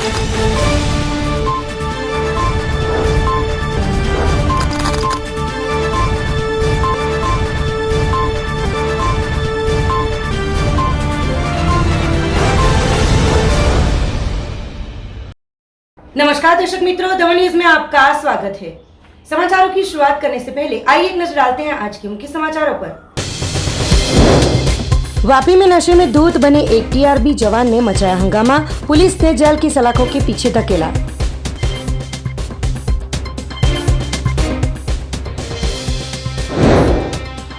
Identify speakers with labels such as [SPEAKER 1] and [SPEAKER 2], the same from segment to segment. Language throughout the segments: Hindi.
[SPEAKER 1] नमस्कार दर्शक मित्रों, दमन न्यूज में आपका स्वागत है। समाचारों की शुरुआत करने से पहले आइए एक नजर डालते हैं आज के मुख्य समाचारों पर। वापी में नशे में धूत बने एक टीआरबी जवान ने मचाया हंगामा, पुलिस ने जेल की सलाखों के पीछे धकेला।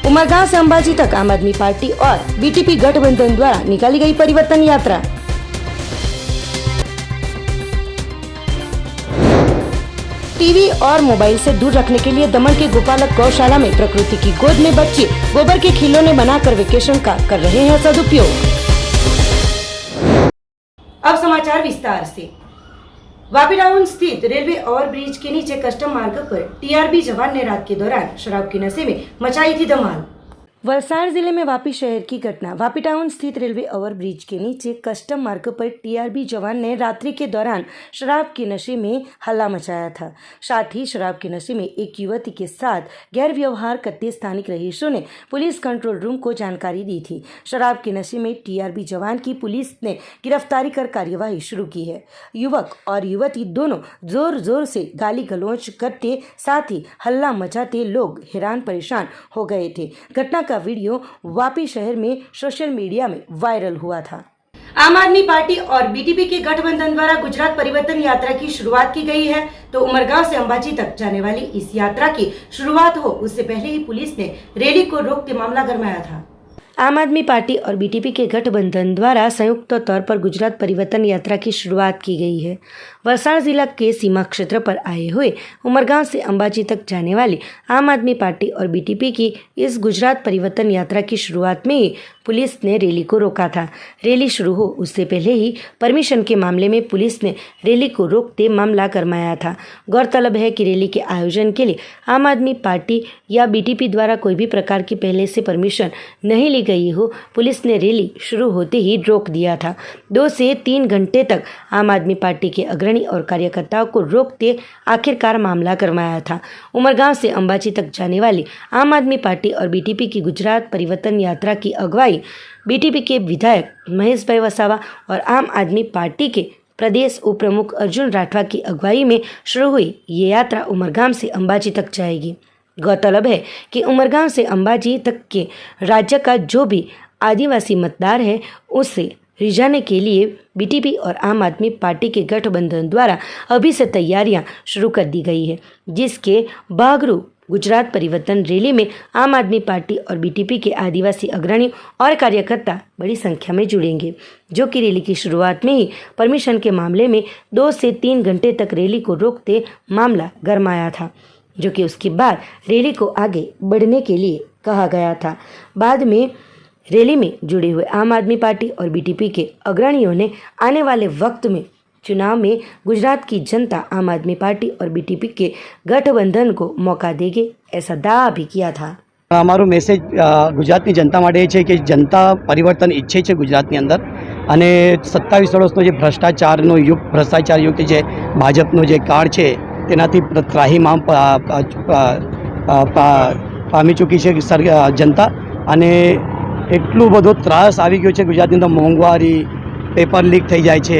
[SPEAKER 1] उमरगांव से अंबाजी तक आम आदमी पार्टी और बीटीपी गठबंधन द्वारा निकाली गई परिवर्तन यात्रा। टीवी और मोबाइल से दूर रखने के लिए दमन के गोपालक गौशाला में प्रकृति की गोद में बच्चे गोबर के खिलौने बनाकर वेकेशन का कर रहे हैं सदुपयोग। अब समाचार विस्तार से। वापी टाउन स्थित रेलवे ओवरब्रिज के नीचे कस्टम मार्ग पर टीआरबी जवान ने रात के दौरान शराब के नशे में मचाई थी धमाल। वलसाड़ जिले में वापी शहर की घटना। वापी टाउन स्थित रेलवे ओवरब्रिज के नीचे कस्टम मार्ग पर टीआरबी जवान ने रात्रि के दौरान शराब के नशे में हल्ला मचाया था। साथ ही शराब के नशे में एक युवती के साथ गैर व्यवहार करते स्थानिक रहीशों ने पुलिस कंट्रोल रूम को जानकारी दी थी। शराब के नशे में टीआरबी जवान की पुलिस ने गिरफ्तारी कर कार्यवाही शुरू की है। युवक और युवती दोनों जोर जोर से गाली गलौज करते साथ ही हल्ला मचाते लोग हैरान परेशान हो गए थे। घटना का वीडियो वापी शहर में सोशल मीडिया में वायरल हुआ था। आम आदमी पार्टी और बीटीपी के गठबंधन द्वारा गुजरात परिवर्तन यात्रा की शुरुआत की गई है, तो उमरगांव से अंबाजी तक जाने वाली इस यात्रा की शुरुआत हो उससे पहले ही पुलिस ने रैली को रोकते मामला गरमाया था। आम आदमी पार्टी और बीटीपी के गठबंधन द्वारा संयुक्त तौर पर गुजरात परिवर्तन यात्रा की शुरुआत की गई है। वलसाड़ जिला के सीमा क्षेत्र पर आए हुए उमरगांव से अंबाजी तक जाने वाली आम आदमी पार्टी और बीटीपी की इस गुजरात परिवर्तन यात्रा की शुरुआत में ही पुलिस ने रैली को रोका था। रैली शुरू हो उससे पहले ही परमिशन के मामले में पुलिस ने रैली को रोकते मामला गरमाया था। गौरतलब है कि रैली के आयोजन के लिए आम आदमी पार्टी या बीटीपी द्वारा कोई भी प्रकार की पहले से परमिशन नहीं ली गई हो, पुलिस ने रैली शुरू होते ही रोक दिया था। 2 से 3 घंटे तक आम आदमी पार्टी के अग्रणी और कार्यकर्ताओं को रोकते आखिरकार मामला गरमाया था। उमरगांव से अंबाजी तक जाने वाली आम आदमी पार्टी और बीटीपी की गुजरात परिवर्तन यात्रा की अगुवाई बीटीपी के विधायक महेश भाई वसावा और आम आदमी पार्टी के प्रदेश उप प्रमुख अर्जुन राठवा की अगुवाई में शुरू हुई ये यात्रा उमरगांव से अंबाजी तक जाएगी। गौरतलब है कि उमरगांव से अंबाजी तक के राज्य का जो भी आदिवासी मतदार है उससे रिझाने के लिए बीटीपी और आम आदमी पार्टी के गठबंधन द्वारा अभी से तैयारियां शुरू कर दी गई है, जिसके भागरूप गुजरात परिवर्तन रैली में आम आदमी पार्टी और बीटीपी के आदिवासी अग्रणी और कार्यकर्ता बड़ी संख्या में जुड़ेंगे, जो कि रैली की शुरुआत में ही परमिशन के मामले में 2 से 3 घंटे तक रैली को रोकते मामला गरमाया था, जो कि उसके बाद रैली को आगे बढ़ने के लिए कहा गया था। बाद में रैली में जुड़े हुए आम आदमी पार्टी और बीटीपी के अग्रणियों ने आने वाले वक्त में चुनाव में गुजरात की जनता आम आदमी पार्टी और बीटीपी के गठबंधन को मौका देगी, ऐसा दावा भी किया था।
[SPEAKER 2] અમારું મેસેજ ગુજરાતની જનતા માટે છે કે જનતા પરિવર્તન ઈચ્છે છે ગુજરાતની અંદર અને 27 વર્ષનો જે ભ્રષ્ટાચારનો યુગ ભ્રષ્ટાચારયુક્ત જે ભાજપનો જે કાળ છે તેનાથી ત્રાહિમામ પામી ચૂકી છે જનતા અને એટલું બધો ત્રાસ આવી ગયો છે ગુજરાતની અંદર। મોંઘવારી, પેપર લીક થઈ જાય છે,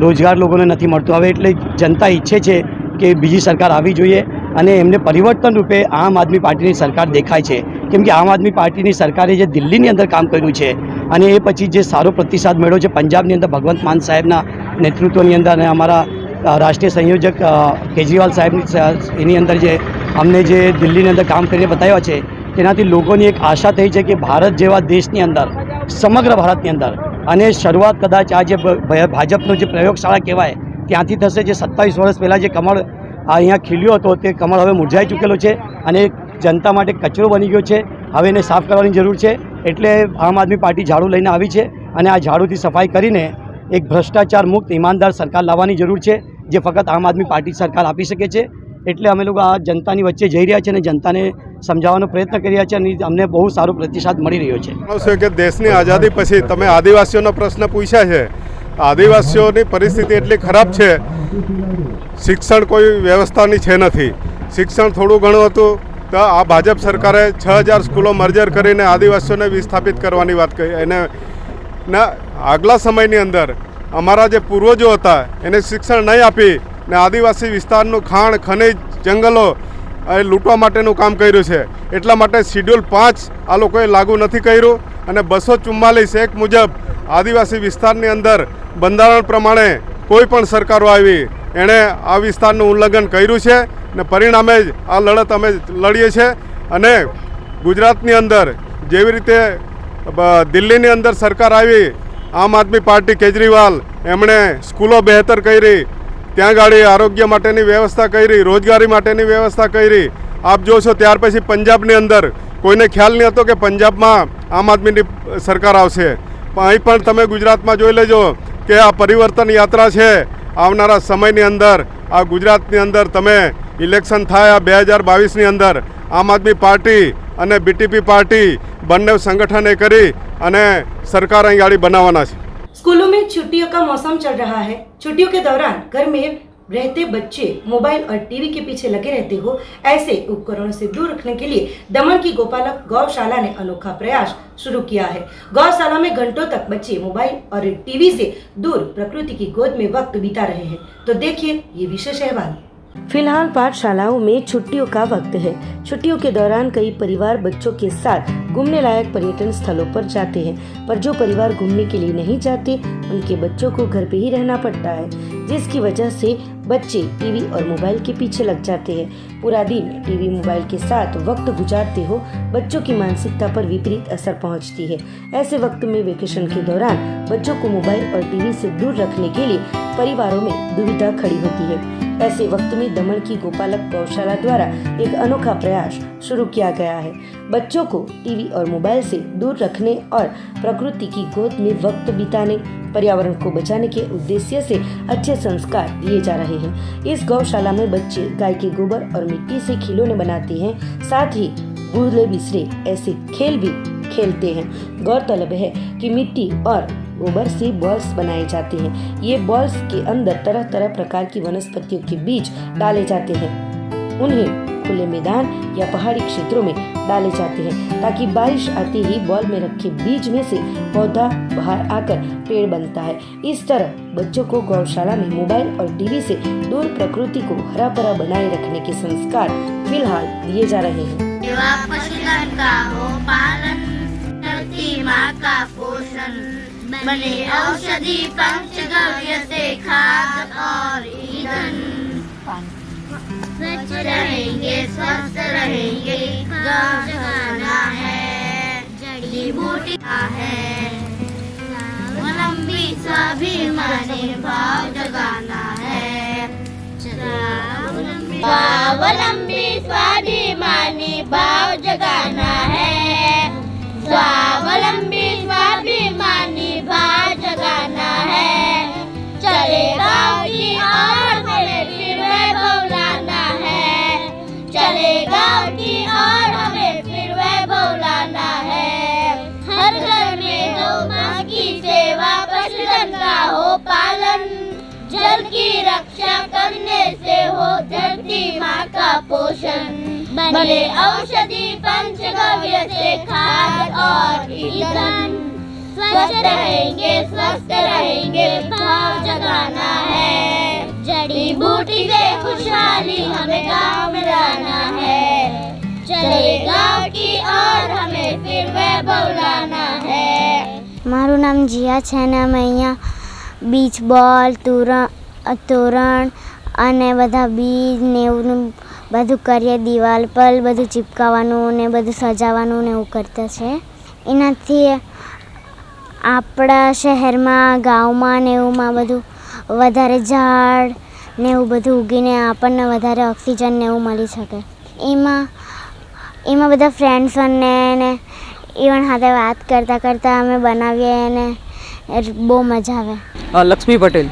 [SPEAKER 2] રોજગાર લોકોને નથી મળતો। હવે એટલે જનતા ઈચ્છે છે કે બીજી સરકાર આવી જોઈએ અને એમને પરિવર્તન રૂપે આમ આદમી પાર્ટીની સરકાર દેખાય છે, કેમ કે આમ આદમી પાર્ટીની સરકારે જે દિલ્હીની અંદર કામ કર્યું છે અને એ પછી જે સારો પ્રતિસાદ મળ્યો છે પંજાબની અંદર ભગવંત માન સાહેબના નેતૃત્વની અંદર અને અમારા રાષ્ટ્રીય સંયોજક કેજરીવાલ સાહેબની એની અંદર જે અમને જે દિલ્હીની અંદર કામ કરીને બતાવ્યા છે તેનાથી લોકોની એક આશા થઈ છે કે ભારત જેવા દેશની અંદર સમગ્ર ભારતની અંદર અને શરૂઆત કદાચ આ જે ભાજપનો જે પ્રયોગશાળા કહેવાય ત્યાંથી થશે। જે 27 વર્ષ પહેલાં જે કમળ અહીંયા ખીલ્યો હતો તે કમળ હવે મુરઝાઈ ચૂકેલો છે અને જનતા માટે કચરો બની ગયો છે। હવે એને સાફ કરવાની જરૂર છે, એટલે આમ આદમી પાર્ટી ઝાડુ લઈને આવી છે અને આ ઝાડુથી સફાઈ કરીને એક ભ્રષ્ટાચાર મુક્ત ઈમાનદાર સરકાર લાવવાની જરૂર છે, જે ફક્ત આમ આદમી પાર્ટી સરકાર આપી શકે છે। એટલે અમે લોકો આ જનતાની વચ્ચે જઈ રહ્યા છે અને જનતાને સમજાવવાનો પ્રયત્ન કરી રહ્યા છે અને અમને બહુ સારો પ્રતિસાદ મળી રહ્યો છે।
[SPEAKER 3] કે દેશની આઝાદી પછી તમે આદિવાસીઓનો પ્રશ્ન પૂછ્યા છે આદિવાસીઓની પરિસ્થિતિ એટલી ખરાબ છે, શિક્ષણ કોઈ વ્યવસ્થાની છે નથી. શિક્ષણ થોડું ઘણું હતું તો આ ભાજપ સરકારે 6000 સ્કૂલો મર્જર કરીને આદિવાસીઓને વિસ્થાપિત કરવાની વાત કરી. એને ના આગલા સમયની અંદર અમારા જે પૂર્વજો હતા એને શિક્ષણ નહીં આપી ને આદિવાસી વિસ્તારનું ખાણ ખનિજ જંગલો એ લૂંટવા માટેનું કામ કર્યું છે. એટલા માટે શિડ્યુલ 5 આ લોકોએ લાગુ નથી કર્યું અને 244 એક મુજબ આદિવાસી વિસ્તારની અંદર બંધારણ પ્રમાણે કોઈ પણ સરકારો આવી એણે આ વિસ્તારનું ઉલ્લંઘન કર્યું છે ને પરિણામે જ આ લડત અમે લડીએ છીએ. અને ગુજરાતની અંદર જેવી રીતે દિલ્હીની અંદર સરકાર આવી, આમ આદમી પાર્ટી કેજરીવાલ એમણે સ્કૂલો બહેતર કરી, ત્યાં ગાડી આરોગ્ય માટેની વ્યવસ્થા કરી, રોજગારી માટેની વ્યવસ્થા કરી. આપ જોશો ત્યાર પછી પંજાબની અંદર કોઈને ખ્યાલ નહીં હતો કે પંજાબમાં આમ આદમીની સરકાર આવશે. પણ અહીં પણ તમે ગુજરાતમાં જોઈ લેજો કે આ પરિવર્તન યાત્રા છે. આવનારા સમયની અંદર આ ગુજરાતની અંદર તમે ઇલેક્શન થાય આ 2022ની અંદર આમ આદમી પાર્ટી અને બીટીપી પાર્ટી બંને संगठन કરી અને सरकार અહીં गाड़ी बनावाना है।
[SPEAKER 1] स्कूलों में छुट्टियों का मौसम चल रहा है। छुट्टियों के दौरान घर में रहते बच्चे मोबाइल और टीवी के पीछे लगे रहते हो, ऐसे उपकरणों से दूर रखने के लिए दमन की गोपालक गौशाला ने अनोखा प्रयास शुरू किया है। गौशाला में घंटों तक बच्चे मोबाइल और टीवी से दूर प्रकृति की गोद में वक्त बिता रहे हैं। तो देखिए ये विशेष अहवाल। फिलहाल पाठशालाओं में छुट्टियों का वक्त है। छुट्टियों के दौरान कई परिवार बच्चों के साथ घूमने लायक पर्यटन स्थलों पर जाते हैं, पर जो परिवार घूमने के लिए नहीं जाते उनके बच्चों को घर पे ही रहना पड़ता है, जिसकी वजह से बच्चे टीवी और मोबाइल के पीछे लग जाते हैं। पूरा दिन टीवी मोबाइल के साथ वक्त गुजारते हो बच्चों की मानसिकता पर विपरीत असर पहुंचती है। ऐसे वक्त में वेकेशन के दौरान बच्चों को मोबाइल और टीवी से दूर रखने के लिए परिवारों में दुविधा खड़ी होती है। ऐसे वक्त में दमन की गोपालक गौशाला द्वारा एक अनोखा प्रयास शुरू किया गया है। बच्चों को टीवी और मोबाइल से दूर रखने और प्रकृति की गोद में वक्त बिताने, पर्यावरण को बचाने के उद्देश्य से अच्छे संस्कार दिए जा रहे हैं। इस गौशाला में बच्चे गाय के गोबर और मिट्टी से खिलौने बनाते हैं, साथ ही भूले बिसरे ऐसे खेल भी खेलते हैं। गौरतलब है कि मिट्टी और गोबर से बॉल्स बनाए जाते हैं। ये बॉल्स के अंदर तरह तरह प्रकार की वनस्पतियों के बीज डाले जाते हैं। उन्हें खुले मैदान या पहाड़ी क्षेत्रों में डाले जाते हैं ताकि बारिश आते ही बॉल में रखे बीज में से पौधा बाहर आकर पेड़ बनता है। इस तरह बच्चों को गौशाला में मोबाइल और टीवी से दूर प्रकृति को हरा भरा बनाए रखने के संस्कार फिलहाल दिए जा रहे हैं।
[SPEAKER 4] पशुधन का हो पालन, धरती माँ का पोषण, बने औषधि पंचगव्य से खाद और ईंधन। स्वच्छ रहेंगे स्वस्थ रहेंगे, गौ जगाना है, जड़ी बूटी है, स्वावलंबी स्वाभिमानी भाव जगाना है, स्वावलंबी स्वाभिमानी भाव जगाना है, स्वावलंबी स्वाभिमानी भाव जगाना है। चले गाँव की ओर हमें फिर वैभव लाना है, चले गाँव की ओर हमें फिर वैभव लाना है। हर घर में गौ माँ की सेवा, पशुधन का हो पालन, जल की रक्षा करने से हो धरती माँ का पोषण, बने औषधि पंचगव्य से खाद और ईंधन। स्वच्छ रहेंगे स्वस्थ रहेंगे भाव जगाना है, जड़ी बूटी से खुशहाली हमें गाँव में लाना है, चले गाँव की ओर हमें फिर वैभव लाना है।
[SPEAKER 5] મારું નામ જીયા છે ને અમે અહીંયા બીચ બોલ તોરણ અને બધા બીજ ને એવું બધું કરીએ, દિવાલ પર બધું ચિપકાવવાનું ને બધું સજાવવાનું ને એવું કરતા છે. એનાથી આપણા શહેરમાં ગામમાં ને એવુંમાં બધું વધારે ઝાડ ને એવું બધું ઉગીને આપણને વધારે ઓક્સિજન ને એવું મળી શકે. એમાં બધા ફ્રેન્ડ્સને ને ઇવન સાથે વાત કરતાં કરતાં અમે બનાવીએ અને બહુ મજા આવે.
[SPEAKER 6] લક્ષ્મી પટેલ.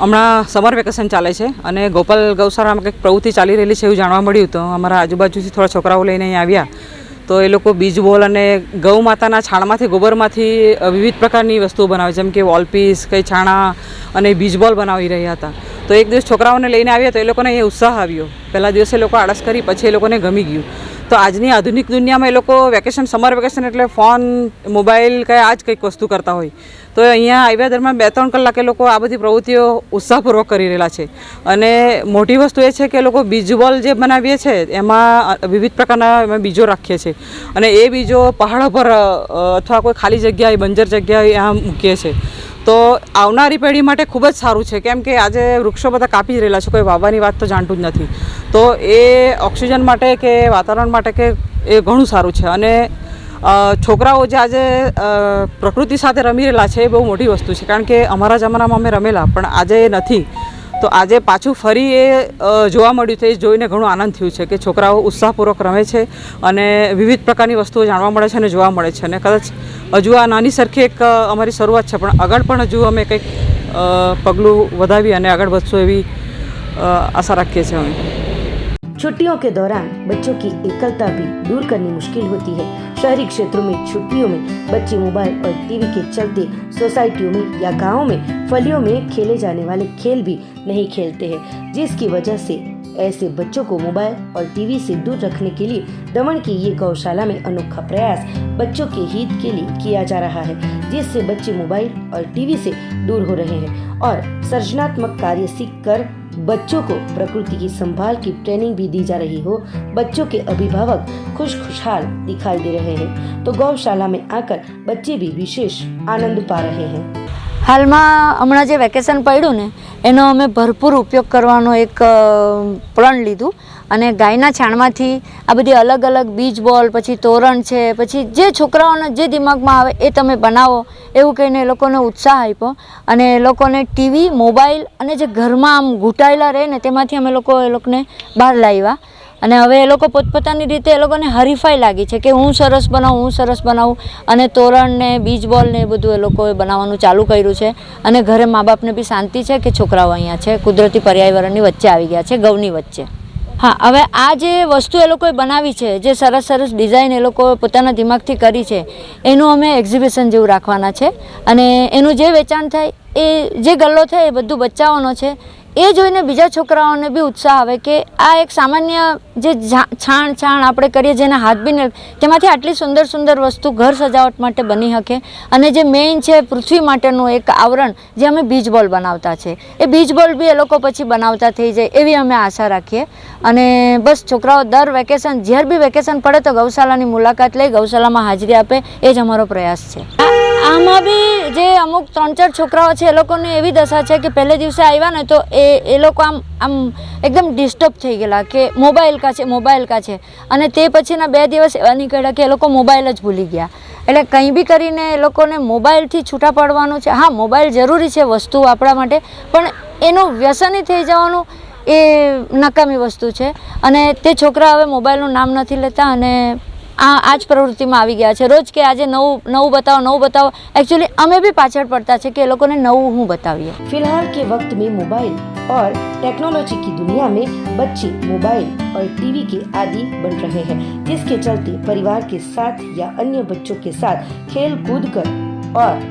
[SPEAKER 6] હમણાં સમર વેકેશન ચાલે છે અને ગોપાલ ગૌશાળામાં કંઈક પ્રવૃત્તિ ચાલી રહેલી છે એવું જાણવા મળ્યું. તો અમારા આજુબાજુથી થોડા છોકરાઓ લઈને અહીં આવ્યા તો એ લોકો બીજ બોલ અને ગૌ માતાના છાણમાંથી ગોબરમાંથી વિવિધ પ્રકારની વસ્તુઓ બનાવે, જેમ કે વોલપીસ, કંઈ છાણા અને બીજ બોલ બનાવી રહ્યા હતા. તો એક દિવસ છોકરાઓને લઈને આવ્યા તો એ લોકોને એ ઉત્સાહ આવ્યો. પહેલા દિવસે એ લોકો આળસ કરી, પછી એ લોકોને ગમી ગયું. તો આજની આધુનિક દુનિયામાં એ લોકો વેકેશન, સમર વેકેશન એટલે ફોન, મોબાઈલ, કંઈ આ જ કંઈક વસ્તુ કરતા હોય. તો અહીંયા આવ્યા દરમિયાન 2-3 કલાક એ લોકો આ બધી પ્રવૃત્તિઓ ઉત્સાહપૂર્વક કરી રહેલા છે. અને મોટી વસ્તુ એ છે કે એ લોકો બીજ બોલ જે બનાવીએ છીએ એમાં વિવિધ પ્રકારના અમે બીજો રાખીએ છીએ અને એ બીજો પહાડો પર અથવા કોઈ ખાલી જગ્યાએ, બંજર જગ્યાએ આ મૂકીએ છીએ. તો આવનારી પેઢી માટે ખૂબ જ સારું છે, કેમ કે આજે વૃક્ષો બધા કાપી જ રહેલા છે, કોઈ વાવવાની વાત તો જાણતું જ નથી. તો એ ઓક્સિજન માટે કે વાતાવરણ માટે કે એ ઘણું સારું છે. અને છોકરાઓ જે આજે પ્રકૃતિ સાથે રમી રહેલા છે એ બહુ મોટી વસ્તુ છે, કારણ કે અમારા જમાનામાં અમે રમેલા, પણ આજે એ નથી. તો આજે પાછું ફરી એ જોવા મળ્યું છે. એ જોઈને ઘણું આનંદ થયું છે કે છોકરાઓ ઉત્સાહપૂર્વક રમે છે અને વિવિધ પ્રકારની વસ્તુઓ જાણવા મળે છે અને જોવા મળે છે. અને કદાચ હજુ આ નાની સરખી એક અમારી શરૂઆત છે, પણ આગળ પણ હજુ અમે કંઈક પગલું વધાવી અને આગળ વધશું એવી आशा रखिए છીએ અમે.
[SPEAKER 1] छुट्टियों के दौरान बच्चों की एकलता भी दूर करनी मुश्किल होती है. शहरी क्षेत्रों में छुट्टियों में बच्चे मोबाइल और टीवी के चलते सोसाइटियों में या गांवों में फलियों में खेले जाने वाले खेल भी नहीं खेलते हैं, जिसकी वजह से ऐसे बच्चों को मोबाइल और टीवी से दूर रखने के लिए दमन की ये गौशाला में अनोखा प्रयास बच्चों के हित के लिए किया जा रहा है, जिससे बच्चे मोबाइल और टीवी से दूर हो रहे हैं और सृजनात्मक कार्य सीख कर बच्चों को प्रकृति की संभाल की ट्रेनिंग भी दी जा रही हो. बच्चों के अभिभावक खुशहाल दिखाई दे रहे हैं, तो गौशाला में आकर बच्चे भी विशेष आनंद पा रहे हैं.
[SPEAKER 7] હાલમાં હમણાં જે વેકેશન પડ્યું ને એનો અમે ભરપૂર ઉપયોગ કરવાનો એક પ્રણ લીધું અને ગાયના છાણમાંથી આ બધી અલગ અલગ બીજ બોલ, પછી તોરણ છે, પછી જે છોકરાઓને જે દિમાગમાં આવે એ તમે બનાવો એવું કહીને એ લોકોને ઉત્સાહ આપ્યો. અને એ લોકોને ટીવી, મોબાઈલ અને જે ઘરમાં આમ ઘૂંટાયેલા રહે ને તેમાંથી અમે એ લોકોને બહાર લાવ્યા. અને હવે એ લોકો પોતપોતાની રીતે એ લોકોને હરીફાઈ લાગી છે કે હું સરસ બનાવું. અને તોરણ ને બીજ બોલ ને એ બધું એ લોકોએ બનાવવાનું ચાલુ કર્યું છે. અને ઘરે મા બાપને બી શાંતિ છે કે છોકરાઓ અહીંયા છે, કુદરતી પર્યાવરણની વચ્ચે આવી ગયા છે, ગૌની વચ્ચે. હા, હવે આ જે વસ્તુ એ લોકોએ બનાવી છે, જે સરસ સરસ ડિઝાઇન એ લોકોએ પોતાના દિમાગથી કરી છે, એનું અમે એક્ઝિબિશન જેવું રાખવાના છે. અને એનું જે વેચાણ થાય, એ જે ગલ્લો થાય એ બધું બચ્ચાઓનો છે. એ જોઈને બીજા છોકરાઓને બી ઉત્સાહ આવે કે આ એક સામાન્ય જે છાણ આપણે કરીએ, જેના હાથ બી તેમાંથી આટલી સુંદર સુંદર વસ્તુ ઘર સજાવટ માટે બની શકે. અને જે મેઇન છે પૃથ્વી માટેનું એક આવરણ, જે અમે બીજ બોલ બનાવતા છે, એ બીજ બોલ બી એ લોકો પછી બનાવતા થઈ જાય એવી અમે આશા રાખીએ. અને બસ છોકરાઓ દર વેકેશન, જ્યારે બી વેકેશન પડે તો ગૌશાલાની મુલાકાત લઈ, ગૌશાલામાં હાજરી આપે, એ જ અમારો પ્રયાસ છે. આમાં બી જે અમુક 3-4 છોકરાઓ છે એ લોકોને એવી દશા છે કે પહેલે દિવસે આવ્યા ને તો એ લોકો આમ એકદમ ડિસ્ટર્બ થઈ ગયેલા કે મોબાઈલ કા છે. અને તે પછીના 2 દિવસ એવા નીકળ્યા કે એ લોકો મોબાઈલ જ ભૂલી ગયા. એટલે કંઈ બી કરીને એ લોકોને મોબાઈલથી છૂટા પડવાનું છે. હા, મોબાઈલ જરૂરી છે વસ્તુ આપણા માટે, પણ એનું વ્યસની થઈ જવાનું એ નકામી વસ્તુ છે. અને તે છોકરા હવે મોબાઈલનું નામ નથી લેતા અને આ જ પ્રવૃત્તિમાં આવી ગયા છે. રોજ કે આજે નવું બતાવો. एक्चुअली અમે બી પાછળ પડતા છે કે એ લોકોને નવું હું बताविए.
[SPEAKER 1] फिलहाल के वक्त में मोबाइल और टेक्नोलॉजी की दुनिया में बच्चे मोबाइल और टीवी के आदी बन रहे हैं, जिसके चलते परिवार के साथ या अन्य बच्चों के साथ खेल कूद कर और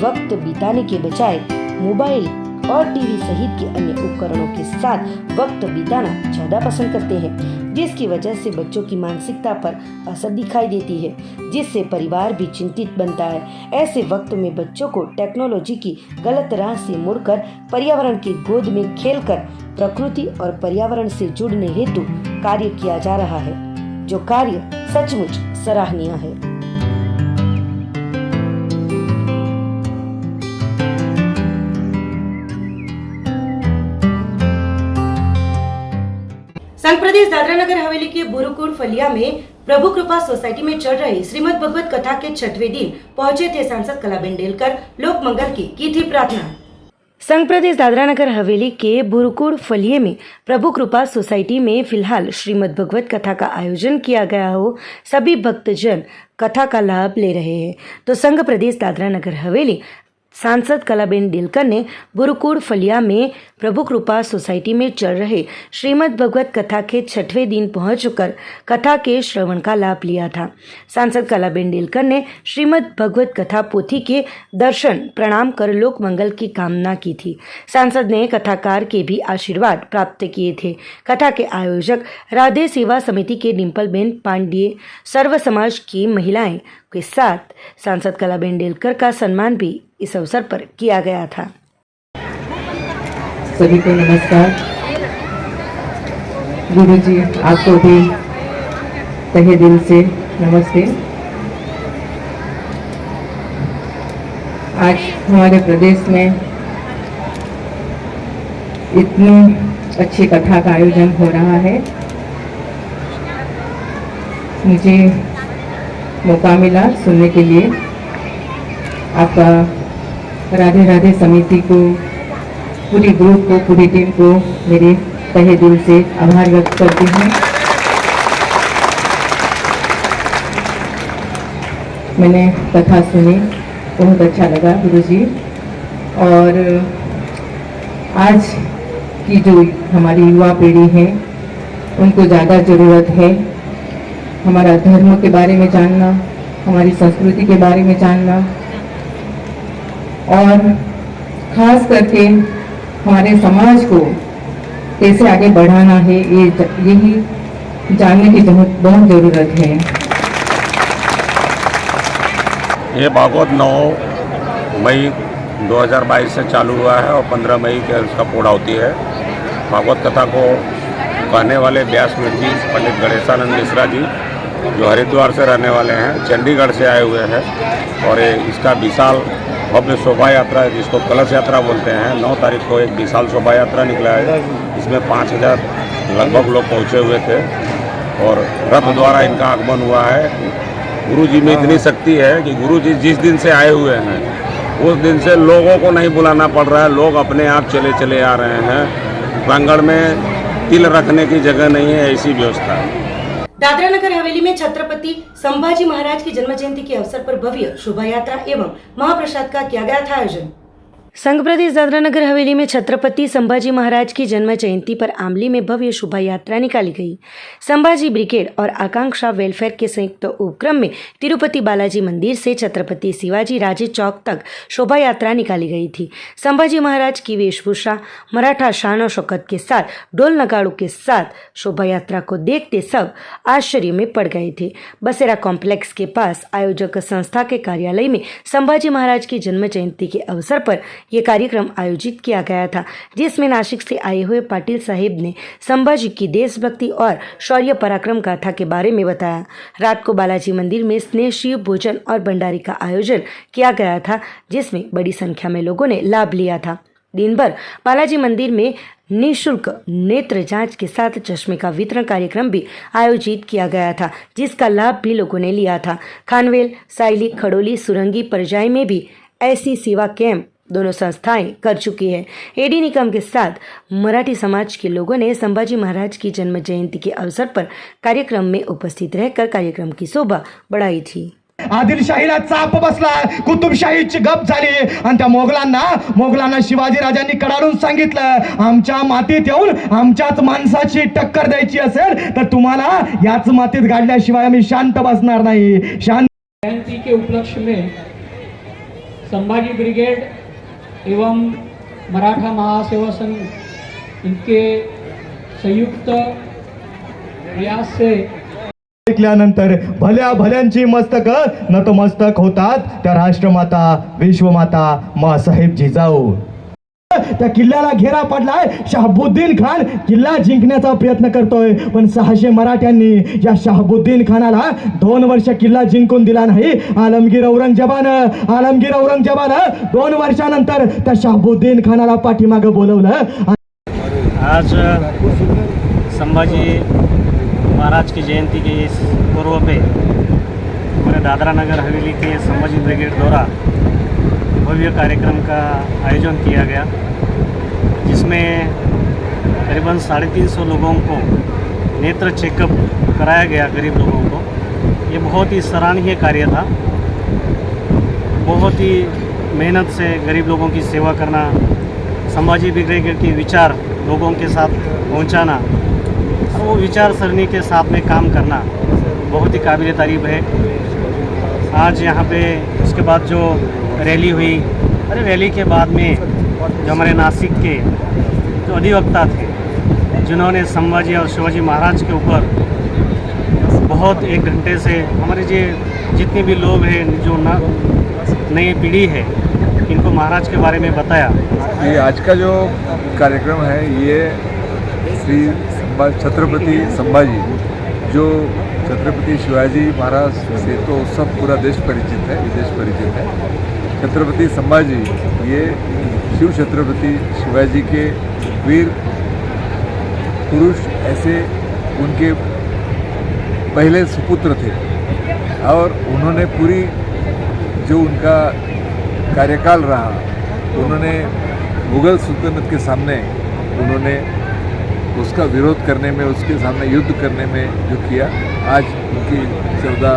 [SPEAKER 1] वक्त बिताने के बजाय मोबाइल और टीवी सहित के अन्य उपकरणों के साथ वक्त बिताना ज़्यादा पसंद करते हैं, जिसकी वजह से बच्चों की मानसिकता पर असर दिखाई देती है, जिससे परिवार भी चिंतित बनता है. ऐसे वक्त में बच्चों को टेक्नोलॉजी की गलत राह से मुड़कर पर्यावरण की गोद में खेलकर प्रकृति और पर्यावरण से जुड़ने हेतु कार्य किया जा रहा है, जो कार्य सचमुच सराहनीय है. संघ प्रदेश दादरा नगर हवेली के बुरुकुड़ फलिया में प्रभु कृपा सोसाइटी में चल रही श्रीमद् भगवत कथा के 6वें दिन पहुंचे थे सांसद कलाबेन डेलकर. लोक मंगल की थी प्रार्थना. संघ प्रदेश दादरा नगर हवेली के बुरुकुड़ फलिये में प्रभु कृपा सोसाइटी में फिलहाल श्रीमद् भगवत कथा का आयोजन किया गया हो. सभी भक्तजन कथा का लाभ ले रहे हैं. तो संघ प्रदेश दादरा नगर हवेली सांसद कलाबेन डेलकर ने गुरुकुल फलिया में प्रभु कृपा सोसाइटी में चल रहे श्रीमद् भगवत कथा के 6वें दिन पहुंचकर कथा के श्रवण का लाभ लिया था। सांसद कलाबेन डेलकर ने श्रीमद् भगवत कथा पोथी के दर्शन प्रणाम कर लोक मंगल की कामना की थी। सांसद ने कथाकार के भी आशीर्वाद प्राप्त किए थे। कथा के आयोजक राधे सेवा समिति के डिम्पलबेन पांडेय सर्व समाज की महिलाएं के साथ सांसद कलाबेन डेलकर का सम्मान भी इस अवसर पर किया गया था।
[SPEAKER 8] सभी को नमस्कार। गुरु जी आपको भी तहे दिल से नमस्ते। आज हमारे प्रदेश में इतनी अच्छी कथा का आयोजन हो रहा है। मुझे मौका मिला सुनने के लिए। आपका राधे राधे समिति को, पूरी ग्रुप को, पूरी टीम को मेरे तहे दिल से आभार व्यक्त करती हूँ। मैंने कथा सुनी, बहुत अच्छा लगा गुरुजी। और आज की जो हमारी युवा पीढ़ी है उनको ज़्यादा ज़रूरत है हमारा धर्म के बारे में जानना, हमारी संस्कृति के बारे में जानना, और खास करके हमारे समाज को कैसे आगे बढ़ाना है, यही जानने की बहुत ज़रूरत है।
[SPEAKER 9] ये भागवत 9 मई 2022 से चालू हुआ है और 15 मई के उसका पूर्णाहुति है। भागवत कथा को कहने वाले व्यास जी पंडित गणेशानंद मिश्रा जी, जो हरिद्वार से रहने वाले हैं, चंडीगढ़ से आए हुए हैं। और इसका विशाल भव्य शोभा यात्रा है, जिसको कलश यात्रा बोलते हैं। 9 तारीख को एक विशाल शोभा यात्रा निकला है, इसमें 5000 लगभग लोग पहुंचे हुए थे और रथ द्वारा इनका आगमन हुआ है। गुरु जी में इतनी शक्ति है कि गुरु जी जिस दिन से आए हुए हैं उस दिन से लोगों को नहीं बुलाना पड़ रहा है, लोग अपने आप चले चले आ रहे हैं। प्रांगण में तिल रखने की जगह नहीं है, ऐसी व्यवस्था है।
[SPEAKER 1] दादरा नगर हवेली में छत्रपति संभाजी महाराज की जन्म जयंती के अवसर पर भव्य शोभा यात्रा एवं महाप्रसाद का किया गया था आयोजन। संघ प्रदेश दादरा नगर हवेली में छत्रपति संभाजी महाराज की जन्म जयंती पर आमली में भव्य शोभा यात्रा निकाली गई। संभाजी ब्रिगेड और आकांक्षा वेलफेयर के संयुक्त उपक्रम में तिरुपति बालाजी मंदिर से छत्रपति शिवाजी राजे चौक तक शोभा यात्रा निकाली गई थी। संभाजी महाराज की वेशभूषा मराठा शान और शौकत के साथ ढोल नगाड़ों के साथ शोभा यात्रा को देखते सब आश्चर्य में पड़ गए थे। बसेरा कॉम्प्लेक्स के पास आयोजक संस्था के कार्यालय में संभाजी महाराज की जन्म जयंती के अवसर पर यह कार्यक्रम आयोजित किया गया था, जिसमें नासिक से आए हुए पाटिल साहिब ने संभाजी की देशभक्ति और शौर्य पराक्रम गाथा के बारे में बताया। रात को बालाजी मंदिर में स्नेह शिव भोजन और भंडारी का आयोजन किया गया था, जिसमें बड़ी संख्या में लोगों ने लाभ लिया था। दिन भर बालाजी मंदिर में निःशुल्क नेत्र जांच के साथ चश्मे का वितरण कार्यक्रम भी आयोजित किया गया था, जिसका लाभ भी लोगों ने लिया था। खानवेल, साइली, खड़ोली, सुरंगी, परजाई में भी ऐसी सेवा कैंप दोनों संस्थाएं कर चुकी है। एडी निकम के साथ मराठी समाज के लोगों ने संभाजी महाराज की जन्म जयंती के अवसर पर कार्यक्रम में उपस्थित रहकर कार्यक्रम की शोभा बढ़ाई थी।
[SPEAKER 10] आदिलशाहीला चाप बसला, कुतुबशाहीची गप झाली आणि त्या मोगलांना शिवाजी राजांनी कडाडून सांगितलं, आमच्या मातीत येऊन आमच्याच माणसाची टक्कर द्यायची असेल तर तुम्हाला याच मातीत गाडल्याशिवाय आम्ही शांत बसणार नाही।
[SPEAKER 11] जयंती के उपलक्ष्य में संभाजी ब्रिगेड एवं मराठा महासेवा संघ इनके संयुक्त प्रयास से
[SPEAKER 10] ऐकल्यानंतर भल्या भल्यांची मस्तक नतमस्तक होतात त्या राष्ट्रमाता विश्वमाता माँसाहेब जिजाऊ। त्या किल्ल्याला घेरा पडलाय। शहाबुद्दीन खान किल्ला जिंकण्याचा प्रयत्न करतोय, पण 600 मराठ्यांनी या शहाबुद्दीन खानाला 2 वर्ष किल्ला जिंकून दिला नाही। आलमगीर औरंगजेबानं 2 वर्षानंतर त्या शहाबुद्दीन खानाला पाठीमागे बोलवलं।
[SPEAKER 12] आज संभाजी महाराज की जयंती के इस पूर्व पे हमारे दादरा नगर हवेली के संभाजी ब्रिगेड द्वारा भव्य कार्यक्रम का आयोजन किया गया, जिसमें करीबन 350 लोगों को नेत्र चेकअप कराया गया, गरीब लोगों को। ये बहुत ही सराहनीय कार्य था। बहुत ही मेहनत से गरीब लोगों की सेवा करना, संभाजी ब्रिगेड के विचार लोगों के साथ पहुंचाना और वो विचार सरणी के साथ में काम करना बहुत ही काबिल तारीफ है। आज यहाँ पे उसके बाद जो रैली हुई, अरे रैली के बाद में जो हमारे नासिक के जो अधिवक्ता थे, जिन्होंने संभाजी और शिवाजी महाराज के ऊपर बहुत 1 घंटे से हमारे जितने भी लोग हैं, जो नई पीढ़ी है, इनको महाराज के बारे में बताया।
[SPEAKER 13] ये आज का जो कार्यक्रम है ये श्री छत्रपति संभाजी, जो छत्रपति शिवाजी महाराज से तो सब पूरा देश परिचित है, विदेश परिचित है। छत्रपति संभाजी ये शिव छत्रपति शिवाजी के वीर पुरुष, ऐसे उनके पहले सुपुत्र थे और उन्होंने पूरी जो उनका कार्यकाल रहा, उन्होंने मुग़ल सुल्तनत के सामने उन्होंने उसका विरोध करने में, उसके सामने युद्ध करने में जो किया। आज उनकी 14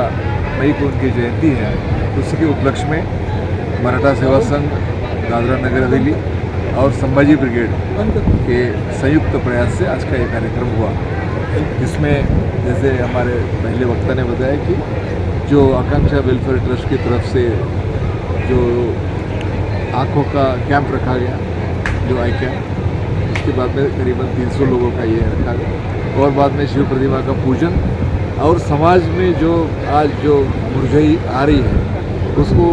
[SPEAKER 13] मई को उनकी जयंती है, उसी के उपलक्ष्य में मराठा सेवा संघ दादरा नगर हवेली और संभाजी ब्रिगेड के संयुक्त प्रयास से आज का ये कार्यक्रम हुआ, जिसमें जैसे हमारे पहले वक्ता ने बताया कि जो आकांक्षा वेलफेयर ट्रस्ट की तरफ से जो आँखों का कैंप रखा गया, जो आई कैंप, उसके बाद में करीबन 300 लोगों का ये रखा गया और बाद में शिव प्रतिमा का पूजन और समाज में जो आज जो मुरझाई आ रही है उसको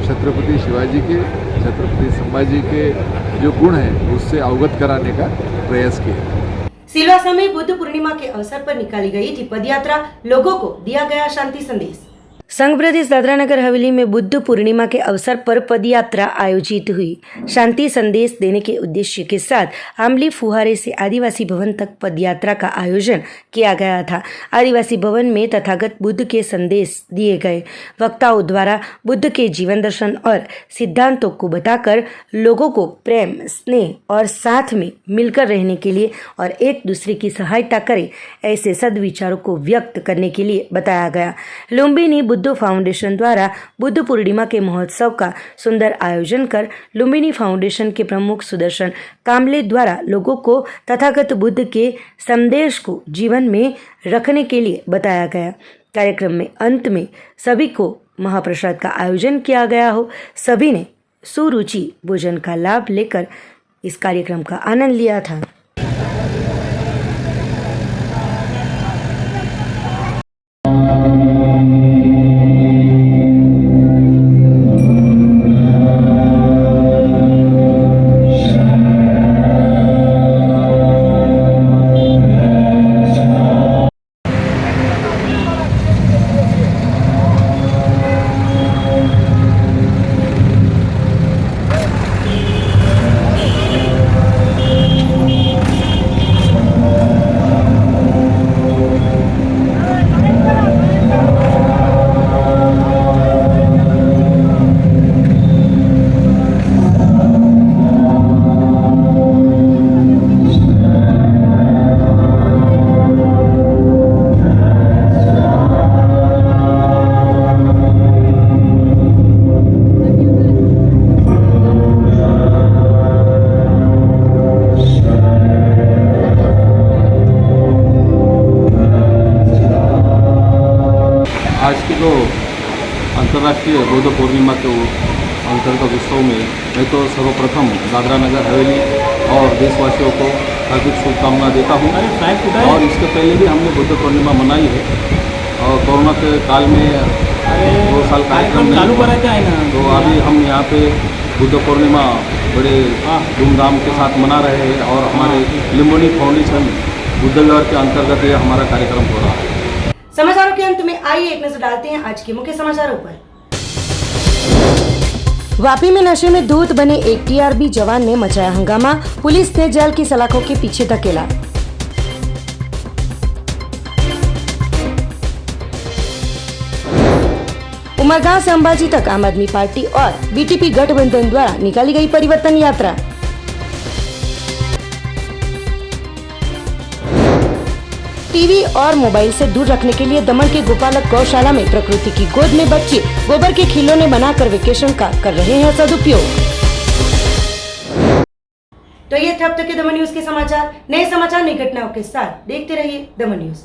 [SPEAKER 13] छत्रपति शिवाजी के, छत्रपति संभाजी के जो गुण हैं उससे अवगत कराने का प्रयास किया।
[SPEAKER 1] सिलवासा में बुद्ध पूर्णिमा के अवसर पर निकाली गई थी पदयात्रा, लोगों को दिया गया शांति संदेश। संघ प्रदेश दादरा नगर हवेली में बुद्ध पूर्णिमा के अवसर पर पदयात्रा आयोजित हुई। शांति संदेश देने के उद्देश्य के साथ आमली फुहारे से आदिवासी भवन तक पदयात्रा का आयोजन किया गया था। आदिवासी भवन में तथागत बुद्ध के संदेश दिए गए। वक्ताओं द्वारा बुद्ध के जीवन दर्शन और सिद्धांतों को बताकर लोगों को प्रेम, स्नेह और साथ में मिलकर रहने के लिए और एक दूसरे की सहायता करें, ऐसे सद्विचारों को व्यक्त करने के लिए बताया गया। लुम्बिनी बुद्ध फाउंडेशन द्वारा बुद्ध पूर्णिमा के महोत्सव का सुंदर आयोजन कर लुम्बिनी फाउंडेशन के प्रमुख सुदर्शन कामले द्वारा लोगों को तथागत बुद्ध के संदेश को जीवन में रखने के लिए बताया गया। कार्यक्रम में अंत में सभी को महाप्रसाद का आयोजन किया गया हो। सभी ने सुरुचि भोजन का लाभ लेकर इस कार्यक्रम का आनंद लिया था।
[SPEAKER 14] आज के जो अंतर्राष्ट्रीय बुद्ध पूर्णिमा के अंतर्गत उत्सव में मैं तो सर्वप्रथम दादरा नगर हवेली और देशवासियों को हार्दिक शुभकामना देता हूँ। और इसके पहले भी हमने बुद्ध पूर्णिमा मनाई है और कोरोना के काल में 2 साल कार्यक्रम चालू करा है, तो अभी हम यहाँ पे बुद्ध पूर्णिमा बड़े धूमधाम के साथ मना रहे हैं और हमारे लुम्बिनी फाउंडेशन बुद्धगढ़ के अंतर्गत ये हमारा कार्यक्रम हो रहा है।
[SPEAKER 1] समाचारों के अंत में आइए एक नजर डालते हैं आज के मुख्य समाचारों पर। वापी में नशे में धूत बने एक टीआरबी जवान ने मचाया हंगामा, पुलिस ने जेल की सलाखों के पीछे धकेला। उमरगांव से अंबाजी तक आम आदमी पार्टी और बीटीपी गठबंधन द्वारा निकाली गई परिवर्तन यात्रा। टीवी और मोबाइल से दूर रखने के लिए दमन के गोपालक गौशाला में प्रकृति की गोद में बच्चे गोबर के खिलौने बनाकर वेकेशन का कर रहे हैं सदुपयोग। तो ये थे अब तक के दमन न्यूज के समाचार। नए समाचार, नई घटनाओं के साथ देखते रहिए दमन न्यूज।